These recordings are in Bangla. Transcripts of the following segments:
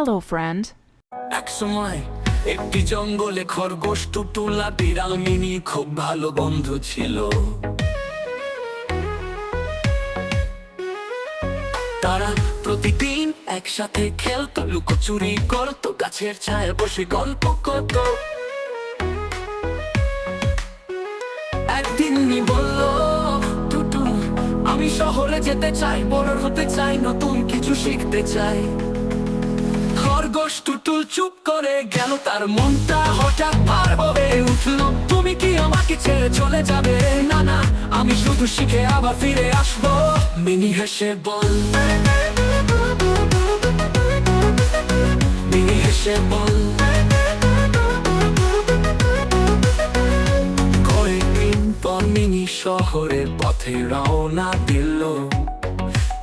Hello, friend. এক সময় একটি জঙ্গলে খরগোশ টুটুল আর বিড়াল মিনি খুব ভালো বন্ধু ছিল। তারা প্রতিদিন একসাথে খেলতো, লুকোচুরি করতো, গাছের ছায়ায় বসে গল্প করত। একদিন মি বলল, টুটু আমি শহরে যেতে চাই, বড় হতে চাই, নতুন কিছু শিখতে চাই। খরগোশ টুটুল চুপ করে গেল, তার মনটা হঠাৎ ভার হয়ে উঠলো। তুমি কি আমাকে ছেড়ে চলে যাবে? না না, আমি শুধু শিখে আবার ফিরে আসবো। মিনি হেসে বল, মিনি হেসে বল। কয়েকদিন পর মিনি শহরের পথে রওনা দিল।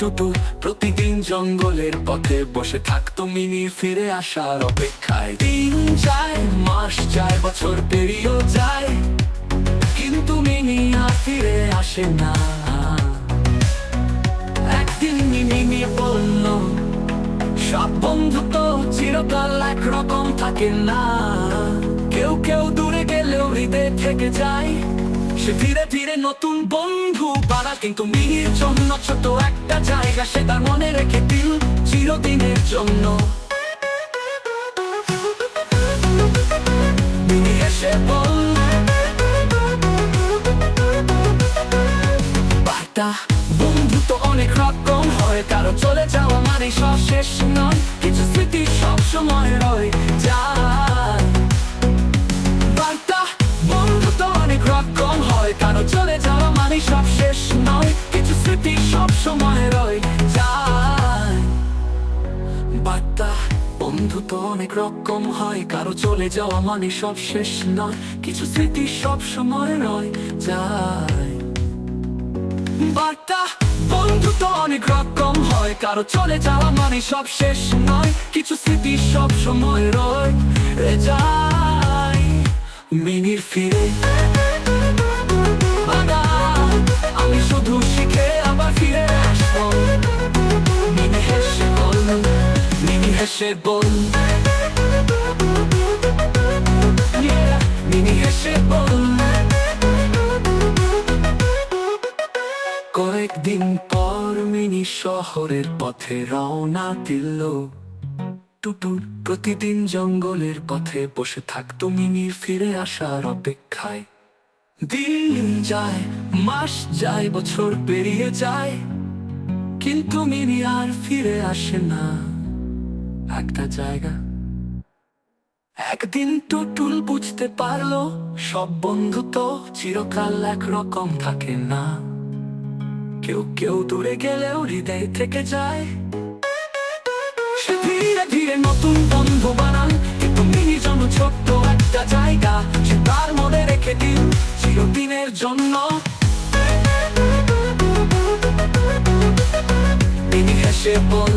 টুটু প্রতিদিন জঙ্গলের পথে বসে থাকতো মিনি ফিরে আসার অপেক্ষায়। দিন যায়, মাস যায়, বছর পেরিয়েও যায়, কিন্তু মিনি আর ফিরে আসে না। একদিন মিনি বলল, সব বন্ধু তো চিরকাল একরকম থাকে না, কেউ কেউ দূরে গেলেও হৃদয়ে থেকে যায়। সে ধীরে ধীরে নতুন বন্ধু বানায়, কিন্তু মিনির জন্য ছোট একটা জায়গা সে তার মনে রেখে দিল চিরদিনের জন্য। মিনি এসে বল, বার্তা বন্ধু তো অনেক রকম হয়, কারো চলে যাওয়া মানে সব শেষ নয়, কিছু স্মৃতি সব সময় রয়ে যায়। বার্তা বন্ধু তো অনেক রকম হয়, কারো চলে যাওয়া মানে সব শেষ নয়, কিছু স্মৃতি সব সময় রয়ে যায়। বার্তা বন্ধু তো অনেক রকম হয়, কারো চলে যাওয়া মানে সব শেষ নয়, কিছু স্মৃতি সব সময় রয়ে যায়। বার্তা বন্ধু তো অনেক রকম হয়, কারো চলে যাওয়া মানে সব শেষ নয়, কিছু স্মৃতি সব সময় রয়ে যায়। মিনির ফিরে আমি শুধু শিখে আবার ফিরে আসবো। মিনি হেসে বল, মিনি হেসে বল, মিনি হেসে বল। কয়েকদিন পর মিনি শহরের পথে রওনা দিল। টুটু প্রতিদিন জঙ্গলের পথে বসে থাকতো মিনির ফিরে আসার অপেক্ষায়। দিন যায়, মাস যায়, বছর পেরিয়ে যায়, কিন্তু মিনি আর ফিরে আসে না একটা জায়গা। একদিন টুটুল বুঝতে পারলো, সব বন্ধু তো চিরকাল একরকম থাকে না, কেউ কেউ দূরে গেলেও হৃদয় থেকে যায়। সে ধীরে ধীরে নতুন বন্ধু বানান, কিন্তু মিনির জন্য ছোট্ট একটা জায়গা সে তার মনে রেখে দিন চিরদিনের জন্য। মিনি হেসে বল,